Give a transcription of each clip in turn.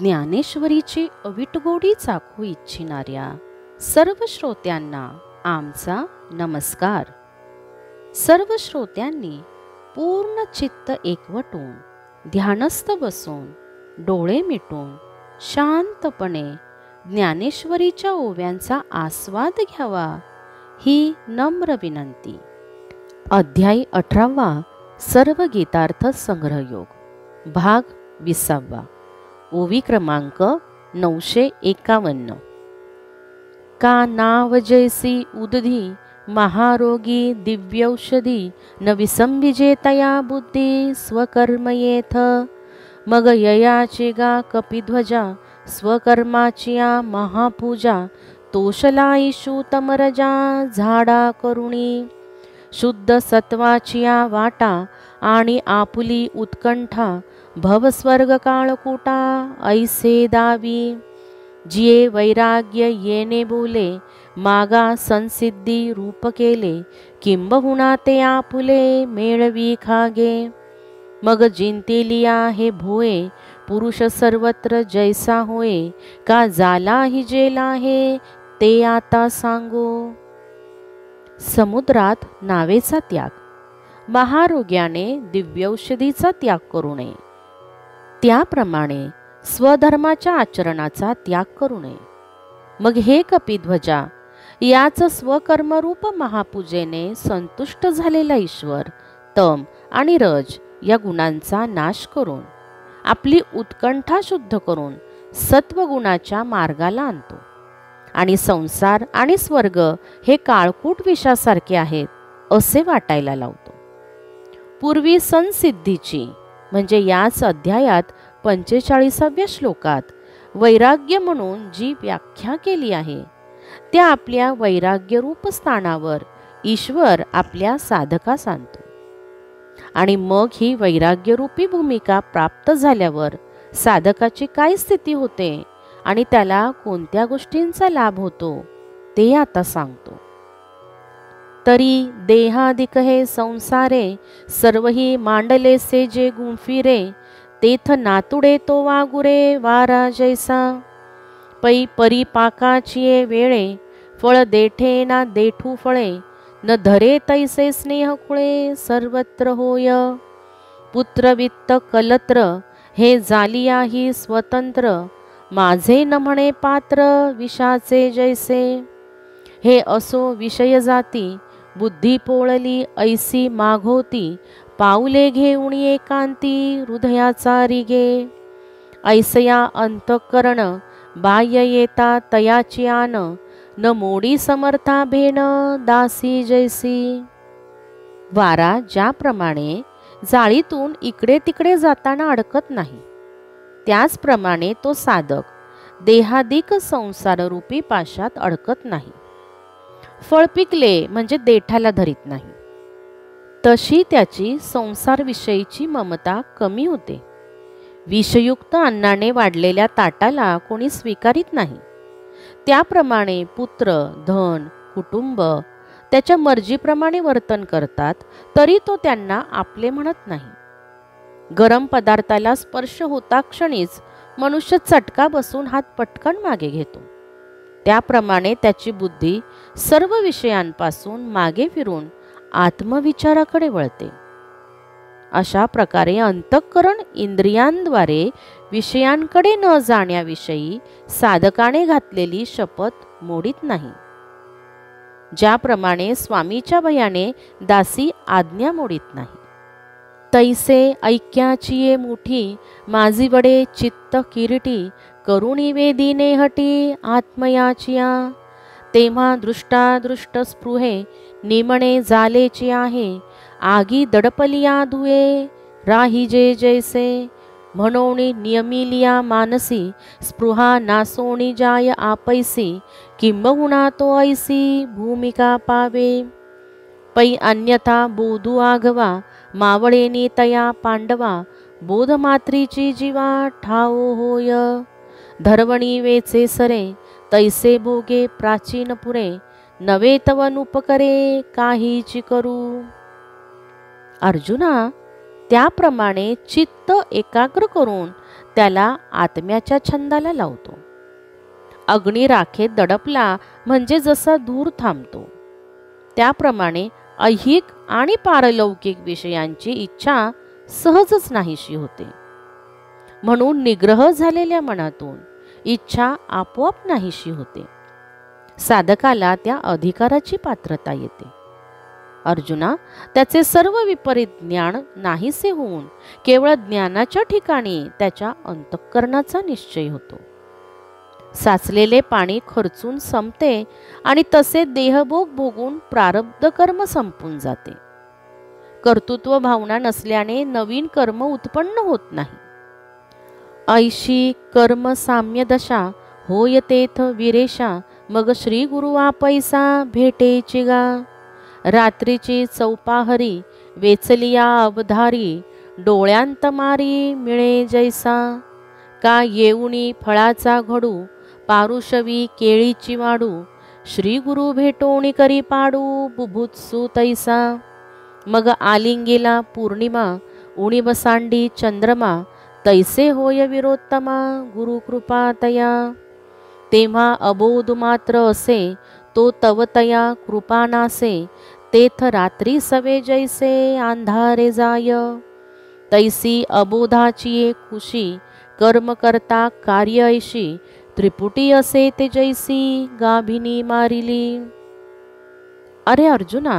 ज्ञानेश्वरीची अविटगोडी चाखू इच्छिणाऱ्या सर्व श्रोत्यांना आमचा नमस्कार। सर्व श्रोत्यांनी पूर्ण चित्त एकवटून ध्यानस्थ बसून डोळे मिटून शांतपणे ज्ञानेश्वरीच्या ओव्यांचा आस्वाद घ्यावा ही नम्र विनंती। अध्याय 18 सर्व गीतार्थ संग्रह योग भाग 20 ओवी क्रमांक 951। का नाव जैसी उदधी महारोगी दिव्यौषधी न विसंविजेतया बुद्धी स्वकर्म येथ मग ययाची गा कपिध्वजा स्वकर्माचिया महापूजा तोषलाईशू तमरजा झाडा करुणी शुद्ध सत्वाचिया वाटा आणि आपुली उत्कंठा भवस्वर्ग काळकूटा ऐसे दावी जिये वैराग्य येणे बोले मागा संसिद्धी रूप केले किंबहुना ते आपुले मेळवी खागे मग जिंतेलिया हे भोये पुरुष सर्वत्र जैसा होय का जाला हि जेला हे ते आता सांगो। समुद्रात नावेचा त्याग महारोग्याने दिव्यौषधीचा त्याग करू नये त्याप्रमाणे स्वधर्माच्या आचरणाचा त्याग करू नये। मग हे कपिध्वजा याच स्वकर्मरूप महापूजेने संतुष्ट झालेला ईश्वर तम आणि रज या गुणांचा नाश करून आपली उत्कंठा शुद्ध करून सत्वगुणाच्या मार्गाला आणतो आणि संसार आणि स्वर्ग हे काळकूट विषासारखे आहेत असे वाटायला लावतो। पूर्वी संसिद्धीची म्हणजे याच अध्यायात 45व्या श्लोकात वैराग्य म्हणून जी व्याख्या केली आहे त्या आपल्या वैराग्यरूप स्थानावर ईश्वर आपल्या साधकास आणतो आणि मग ही वैराग्यरूपी भूमिका प्राप्त झाल्यावर साधकाची काय स्थिती होते आणि त्याला कोणत्या गोष्टींचा लाभ होतो ते आता सांगतो। तरी देहादिक हे संसारे सर्वही मांडले से जे गुंफिरे तेथ नातुडे तो वागुरे वारा जैसा पै परिपाकाचिये वेळे फळ देठे ना देठू फळे न धरे तैसे स्नेह कुळे सर्वत्र होय पुत्र वित्त कलत्र हे जालिया ही स्वतंत्र माझे न म्हणे पात्र विषाचे जैसे हे असो विषय जाती बुद्धी पोळली ऐसी माघोती पाऊले घेऊन एकांती हृदयाचा रिगे ऐसया अंतःकरण बाह्य येता तयाची आन न मोडी समर्था भेण दासी जैसी वारा ज्याप्रमाणे जाळीतून इकडे तिकडे जाताना अडकत नाही त्याचप्रमाणे तो साधक देहादिक संसाररूपी पाशात अडकत नाही। फळ पिकले म्हणजे देठाला धरीत नाही तशी त्याची संसारविषयीची ममता कमी होते। विषयुक्त अन्नाने वाढलेल्या ताटाला कोणी स्वीकारित नाही त्याप्रमाणे पुत्र धन कुटुंब त्याच्या मर्जीप्रमाणे वर्तन करतात तरी तो त्यांना आपले म्हणत नाही। गरम पदार्थाला स्पर्श होता क्षणीच मनुष्य चटका बसून हात पटकन मागे घेतो त्याप्रमाणे त्याची बुद्धी सर्व विषयांपासून मागे फिरून आत्मविचाराकडे वळते। अशा प्रकारे अंतःकरण इंद्रियांद्वारे विषयांकडे न जाण्याविषयी साधकाने घातलेली शपथ मोडीत नाही। ज्याप्रमाणे स्वामीच्या भयाने दासी आज्ञा मोडीत नाही तैसे ऐक्याची मुठी माझी वडे चित्त किरीटी करुणी वेदीने हटी आत्मयाचिया तेव्हा दृष्टादृष्ट स्पृहे निमणे जालेची आहे आगी दडपलिया धुए राही जे जैसे म्हणोनी नियमिलिया मानसी स्पृहा नासोणी जाय आपैसी किंबहुना तो ऐसी भूमिका पावे पै अन्यथा बोधू आघवा मावळेनी तया पांडवा बोधमात्रीची जीवा ठाओ होय धरवणी वेचे सरे तैसे भोगे प्राचीन पुरे नवे तव नुपकरे काहीची करू। अर्जुना त्याप्रमाणे चित्त एकाग्र करून त्याला आत्म्याच्या छंदाला लावतो. अग्नी राखेत दडपला म्हणजे जसा धूर थांबतो, त्याप्रमाणे ऐहिक आणि पारलौकिक विषयांची इच्छा सहजच नाहीशी होते. म्हणून निग्रह झालेल्या मनातून इच्छा आपोआप नाहीशी होते. साधकाला त्या अधिकाराची पात्रता येते. अर्जुना, त्याचे सर्व विपरीत ज्ञान नाहीसे होऊन केवळ ज्ञानाच्या ठिकाणी त्याच्या अंतःकरणाचा निश्चय होतो. साचलेले पाणी खर्चून संपते आणि तसे देहभोग भोगून प्रारब्ध कर्म संपून जाते. कर्तृत्व भावना नसल्याने नवीन कर्म उत्पन्न होत नाही. ऐशी कर्म साम्य दशा होय तेथ विरेशा, मग श्री गुरु आपैसा भेटेची गा. रात्रीची चौपाहरी वेचलिया अवधारी, डोळ्यांत मारी मिळे जैसा. का येऊनी फळाचा घडू, पारुषवी केळीची वाडू, श्री गुरु भेटोणी करी पाडू बुभुत्सु तैसा. मग आलिंगेला पौर्णिमा, उणी बसांडी चंद्रमा, तैसे होय विरोत्तमा गुरु कृपा तया. तेव्हा अबोध मात्र असे, तो तवतया कृपा नासे, तेथ रात्री सवे जैसे अंधारे जाय. तैसी अबोधाची खुशी, कर्म करता कार्य ऐशी, त्रिपुटी असे ते जैसी गाभिनी मारिली. अरे अर्जुना,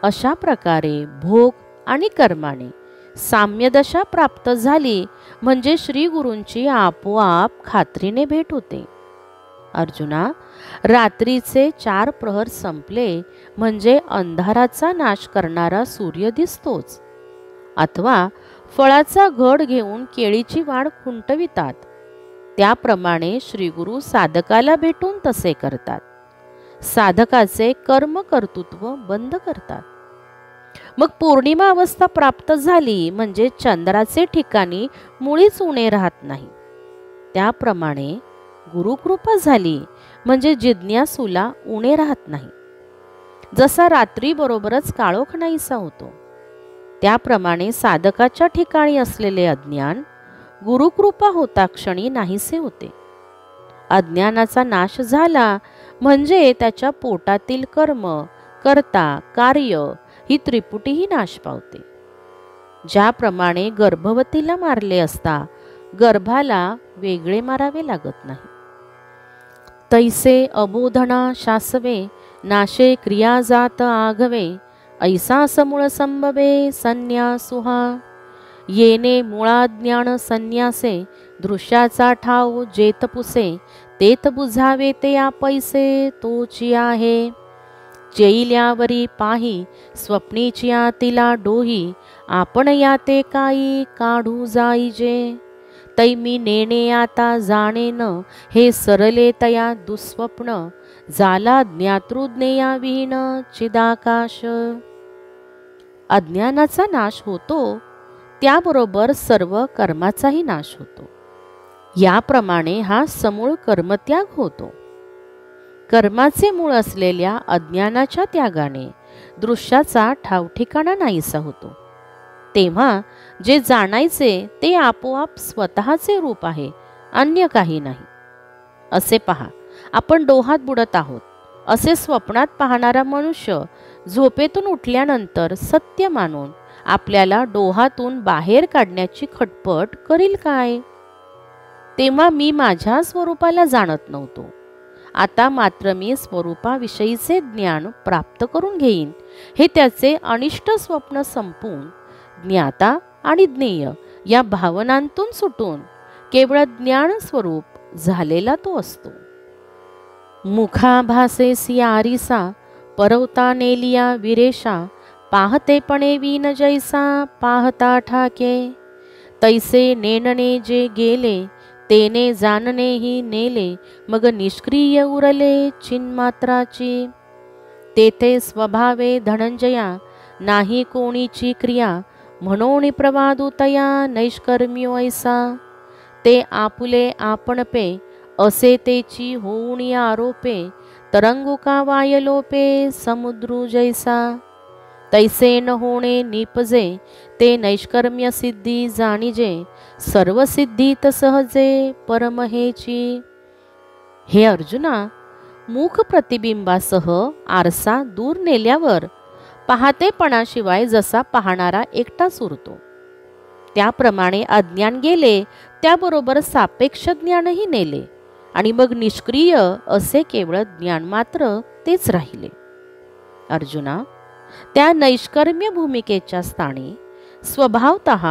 अशा प्रकारे भोग आणि कर्माने साम्यदशा प्राप्त झाली म्हणजे श्री गुरूंची आपोआप खात्रीने भेट होते. अर्जुना, रात्रीचे 4 प्रहर संपले म्हणजे अंधाराचा नाश करणारा सूर्य दिसतोच. अथवा फळाचा घड घेऊन केळीची वाढ खुंटवितात, त्याप्रमाणे श्रीगुरु साधकाला भेटून तसे करतात. साधकाचे कर्म कर्तृत्व बंद करतात. मग पौर्णिमा अवस्था प्राप्त झाली म्हणजे चंद्राचे ठिकाणी मुळीच उणे राहत नाही. त्याप्रमाणे गुरुकृपा झाली म्हणजे जिज्ञासूला उणे राहत नाही. जसा रात्री बरोबरच काळोख नाहीसा होतो, त्याप्रमाणे साधकाच्या ठिकाणी असलेले अज्ञान गुरुकृपा होता क्षणी नाहीसे होते. अज्ञानाचा नाश झाला म्हणजे त्याच्या पोटातील कर्म, कर्ता, कार्य ही त्रिपुटीही नाश पावते. ज्याप्रमाणे गर्भवतीला मारले असता गर्भाला वेगळे मारावे लागत नाही, तैसे अबोधना शासवे, नाशे क्रिया जात आघवे, ऐसा समूळ संभवे संन्यासुहा. येणे मुळा ज्ञान संन्यासे, दृश्याचा ठाव जेत पुसे, तेथ बुझावे ते आपैसे तोची आहे. चेईल्यावरी पाही, स्वप्नीची तिला डोही, आपण याते काही काढू जाईजे. तै मी नेणे आता जाणेन, हे सरले तया दुःस्वप्न, झाला ज्ञातृज्ञेया विहीन चिदाकाश. अज्ञानाचा नाश होतो त्याबरोबर सर्व कर्माचाही नाश होतो. याप्रमाणे हा समूळ कर्मत्याग होतो. कर्माचे मूळ असलेल्या अज्ञानाच्या त्यागाने दृश्याचा ठावठिकाणा नाहीसा होतो. तेव्हा जे जाणायचे ते आपोआप स्वतःचे रूप आहे, अन्य काही नाही. असे पहा, आपण डोहात बुडत आहोत असे स्वप्नात पाहणारा मनुष्य झोपेतून उठल्यानंतर सत्य मानून आपल्याला डोहातून बाहेर काढण्याची खटपट करील काय? तेव्हा मी माझ्या स्वरूपाला जाणत नव्हतो. आता मात्र मी स्वरूपाविषयीचे ज्ञान प्राप्त करून घेईन, हे त्याचे अनिष्ट स्वप्न संपून ज्ञाता आणि ज्ञेय या भावनांतून सुटून केवळ ज्ञान स्वरूप झालेला तो असतो. मुखाभासेसी आरिसा, परवता नेलिया विरेशा, पाहतेपणे वीन जैसा पाहता ठाके. तैसे नेणणे जे गेले, तेने जाणणेही नेले, मग निष्क्रिय उरले चिन्मात्राची. तेथे स्वभावे धनंजया, नाही कोणीची क्रिया, म्हणून प्रवादुतया नैष्कर्म्यो ऐसा. ते आपुले आपणपे, असे तेची होऊणी आरोपे, तरंगुका वायलोपे समुद्रू जैसा. तैसे न होणे निपजे, ते नैष्कर्म्य सिद्धी जाणीजे, सर्व सिद्धीत सहजे परमहेची। हे अर्जुना, मुख प्रतिबिंबासह आरसा दूर नेल्यावर पाहतेपणाशिवाय जसा पाहणारा एकटाच उरतो, त्याप्रमाणे अज्ञान गेले, त्याबरोबर सापेक्ष ज्ञानही नेले, आणि मग निष्क्रिय असे केवळ ज्ञान मात्र तेच राहिले। अर्जुना, त्या नैष्कर्म्य भूमिकेच्या स्थानी स्वभावतः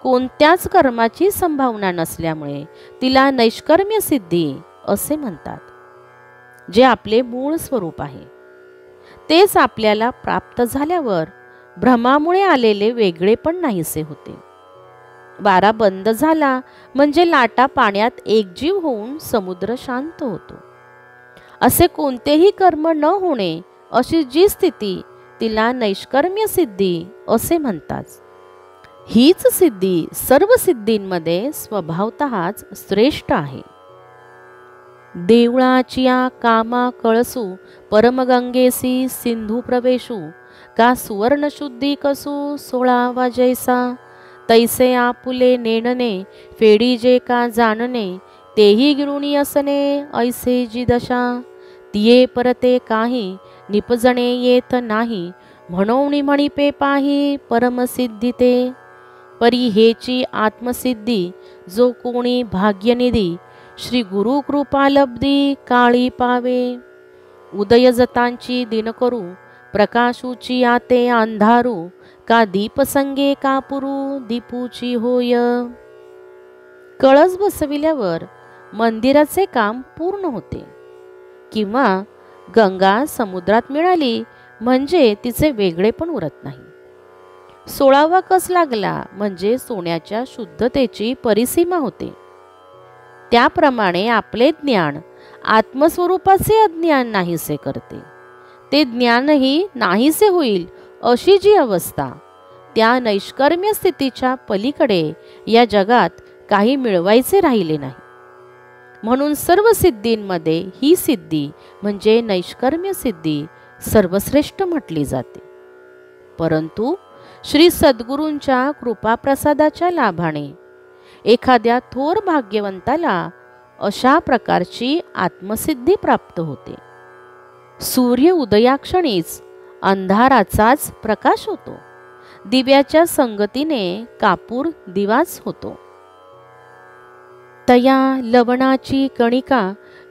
कोणत्याच कर्माची संभावना नसल्यामुळे तिला नैष्कर्म्य सिद्धी असे म्हणतात, जे आपले मूळ स्वरूप आहे। तेच आपल्याला प्राप्त झाल्यावर भ्रमामुळे आलेले वेगळेपण नाहीसे होते। वारा बंद झाला म्हणजे लाटा पाण्यात एकजीव होऊन समुद्र शांत होतो। असे कोणतेही कर्म न होणे अशी जी स्थिती, तिला नैष्कर्म्य सिद्धी असे म्हणतात। हीच सिद्धी सर्व सिद्धींमध्ये स्वभावतःच श्रेष्ठ आहे। देवळाचिया कामा कळसू, परमगंगेसी सिंधू प्रवेशू, का सुवर्ण शुद्धी कसू 16वा जैसा, तैसे आपुले नेणने, फेडी जे का जाणने, तेही गिळुणी असणे ऐसे जी दशा, तिये परते काही निपजणे येत नाही, म्हणोनी म्हणिपे पाही परमसिद्धी ते, परी हेची आत्मसिद्धी जो कोणी भाग्यनिधी, श्री गुरु कृपा लब्धी काळी पावे, उदय जतांची दिन करू, प्रकाशूची आते अंधारू, का दीप संगे कापुरू दीपूची होय। कळस बसविल्यावर मंदिराचे काम पूर्ण होते, किंवा गंगा समुद्रात मिळाली म्हणजे तिचे वेगळे पण उरत नाही। 16वा कस लागला म्हणजे सोन्याच्या शुद्धतेची परिसीमा होते। त्याप्रमाणे आपले ज्ञान आत्मस्वरूपाचे अज्ञान नाहीसे करते, ते ज्ञानही नाहीसे होईल अशी जी अवस्था, त्या नैष्कर्म्य स्थितीच्या पलीकडे या जगात काही मिळवायचे राहिले नाही। म्हणून सर्व सिद्धींमध्ये ही सिद्धी म्हणजे नैष्कर्म्य सिद्धी सर्वश्रेष्ठ म्हटली जाते। परंतु श्री सद्गुरूंच्या कृपाप्रसादाच्या लाभाने एखाद्या थोर भाग्यवंताला अशा प्रकारची आत्मसिद्धी प्राप्त होते। सूर्य उदयाक्षणीच अंधाराचाच प्रकाश होतो, दिव्याच्या संगतीने कापूर दिवाच होतो। तया लवणाची कणिका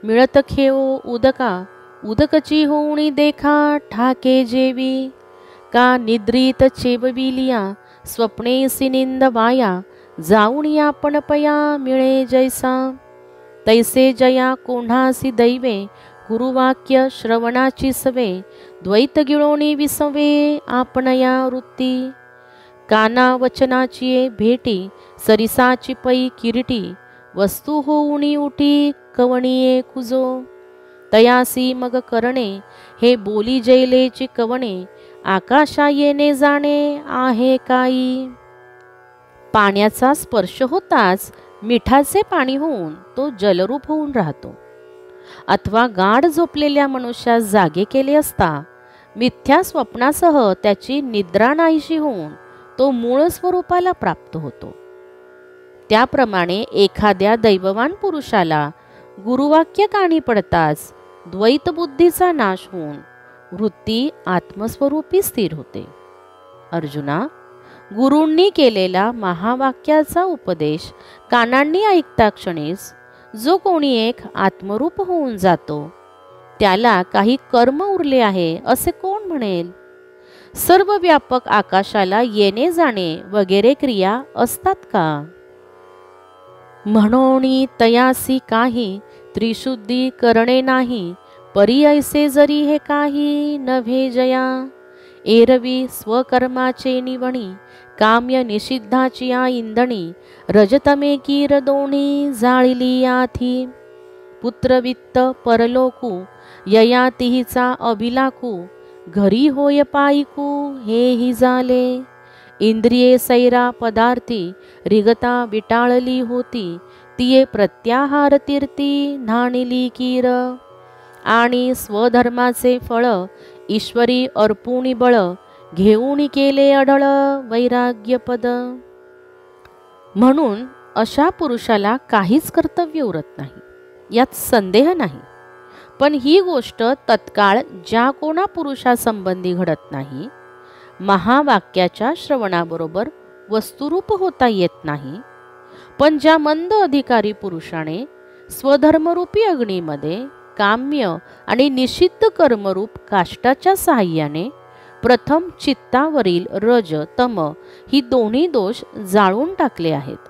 मिळत खेओ उदका, उदकची होऊनी देखा ठाके जेवी, का निद्रित चेबविलिया स्वप्नेसी निंद वाया, जाऊनी आपण पया मिळे जैसा, तैसे जया कोण्हासी दैवे गुरुवाक्य श्रवणाची सवे, द्वैत गिळोणी विसवे आपणया वृत्ती, काना वचनाची भेटी सरिसाची पै किरीटी, वस्तू होऊनी उठी कवणीये कुजो, तयासी मग करणे हे बोली जैलेची कवणे, आकाशा येणे जाणे आहे काही, पाण्याचा स्पर्श होताच मिठाचे पाणी होऊन तो जलरूप होऊन राहतो, अथवा गाढ झोपलेल्या मनुष्यास जागे केले असता मिथ्या स्वप्नासह त्याची निद्रा नाहीशी होऊन तो मूळ स्वरूपाला प्राप्त होतो। त्याप्रमाणे एखाद्या दैववान पुरुषाला गुरुवाक्य कानी पडताच द्वैत बुद्धीचा नाश होऊन वृत्ती आत्मस्वरूपी स्थिर होते। अर्जुना, गुरूंनी केलेला महावाक्याचा उपदेश कानांनी ऐकता क्षणीच जो कोणी एक आत्मरूप होऊन जातो, त्याला काही कर्म उरले आहे असे कोण म्हणेल? सर्व व्यापक आकाशाला येणे जाणे वगैरे क्रिया असतात का? म्हणोनी तयासी काही त्रिशुद्धी करणे नाही, परी ऐसे जरी हे काही नव्हे जया, एरवी स्वकर्माचे निवणी काम्य निषिद्धाची इंधणी, रजतमे कीर दोन्ही जाळिली आथी, पुत्रवित्त परलोकू ययातिहीचा अभिलाखू, घरी होय पाईकू हेही झाले, इंद्रिये सैरा पदार्थी रिगता विटाळली होती, तिये प्रत्याहार तीर्थी न्हाणिली कीर, आणि स्वधर्माचे फळ ईश्वरी अर्पुणी बळ, घेऊन केले अढळ वैराग्यपद. म्हणून अशा पुरुषाला काहीच कर्तव्य उरत नाही, यात संदेह नाही. पण ही गोष्ट तत्काळ ज्या कोणा पुरुषासंबंधी घडत नाही, महावाक्याच्या श्रवणाबरोबर वस्तुरूप होता येत नाही, पण ज्या मंद अधिकारी पुरुषाने स्वधर्मरूपी अग्नीमध्ये काम्य आणि निषिद्ध कर्मरूप काष्टाच्या साहाय्याने प्रथम चित्तावरील रज तम ही दोन्ही दोष जाळून टाकले आहेत.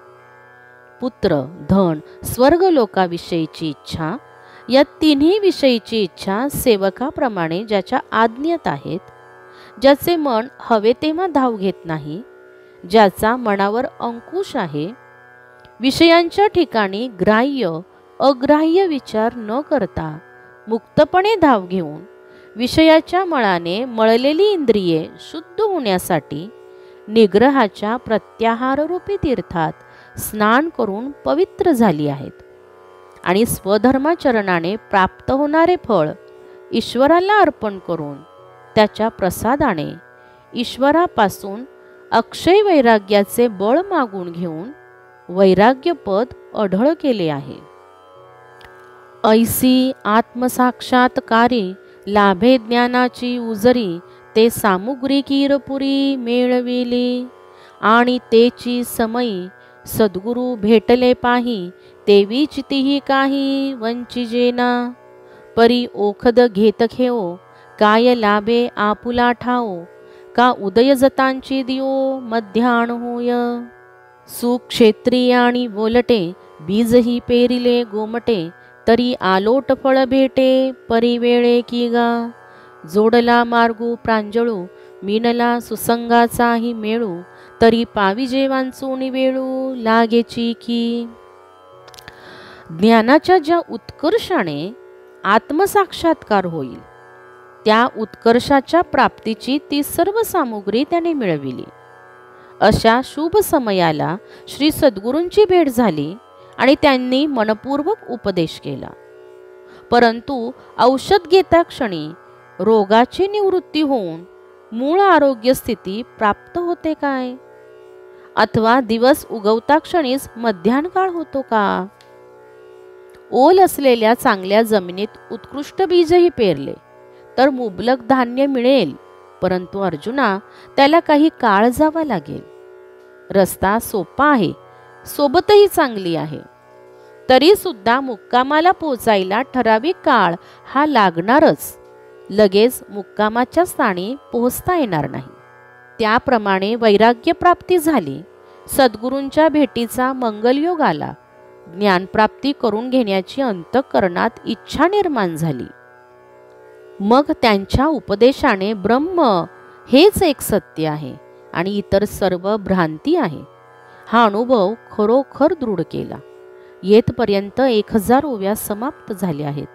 पुत्र, धन, स्वर्गलोकाविषयीची इच्छा, या तिन्ही विषयीची इच्छा सेवकाप्रमाणे ज्याच्या आज्ञेत आहेत, ज्याचे मन हवे तेव्हा धाव घेत नाही, ज्याचा मनावर अंकुश आहे, विषयांच्या ठिकाणी ग्राह्य अग्राह्य विचार न करता मुक्तपणे धाव घेऊन विषयाच्या मळाने मळलेली इंद्रिये शुद्ध होण्यासाठी निग्रहाच्या प्रत्याहाररूपी तीर्थात स्नान करून पवित्र झाली आहेत आणि स्वधर्माचरणाने प्राप्त होणारे फळ ईश्वराला अर्पण करून त्याच्या प्रसादाने ईश्वरापासून अक्षय वैराग्याचे बळ मागून घेऊन वैराग्यपद अढळ केले आहे. ऐसी आत्मसाक्षात्कारी लाभे ज्ञानाची उजरी, ते सामुग्री कीरपुरी मेळविली आणि तेची समयी सद्गुरु भेटले पाही, तेवी चितीही काही वंचिजेना. परी ओखद घेत घेओ, काय लाभे आपुला ठाओ, का उदय जतांची दिओ मध्याण होय. सुक्षेत्री आणि बोलटे, बीजही पेरिले गोमटे, तरी आलोट फळ भेटे परिवेळे की गा. जोडला मार्गू प्रांजळू, मीनला सुसंगाचाही मेळू, तरी पाविजे वांचून वेळू लागेची की. ज्ञानाच्या ज्या उत्कर्षाने आत्मसाक्षात्कार होईल, त्या उत्कर्षाच्या प्राप्तीची ती सर्व सामुग्री त्याने मिळविली. अशा शुभ समयाला श्री सद्गुरूंची भेट झाली आणि त्यांनी मनपूर्वक उपदेश केला. परंतु औषध घेता क्षणी रोगाची निवृत्ती होऊन मूळ आरोग्य स्थिती प्राप्त होते काय? अथवा दिवस उगवता क्षणीच मध्याह्न काळ होतो का? ओल असलेल्या चांगल्या जमिनीत उत्कृष्ट बीजही पेरले तर मुबलक धान्य मिळेल, परंतु अर्जुना, त्याला काही काळ जावा लागेल. रस्ता सोपा आहे, सोबतही चांगली आहे, तरी सुद्धा मुक्कामाला पोचायला ठराविक काळ हा लागणारच. लगेच मुक्कामाच्या स्थानी पोहोचता येणार नाही. त्याप्रमाणे वैराग्य प्राप्ती झाली, सद्गुरूंच्या भेटीचा मंगलयोग आला, ज्ञानप्राप्ती करून घेण्याची अंतःकरणात इच्छा निर्माण झाली. मग त्यांच्या उपदेशाने ब्रह्म हेच एक सत्य आहे आणि इतर सर्व भ्रांती आहे हा अनुभव खरोखर दृढ केला. येथपर्यंत 1000 ओव्या समाप्त झाल्या आहेत.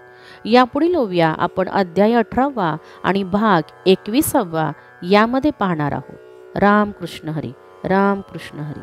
यापुढील ओव्या आपण अध्याय 18 आणि भाग 21 यामध्ये पाहणार आहोत. राम कृष्ण हरी, राम कृष्ण हरी.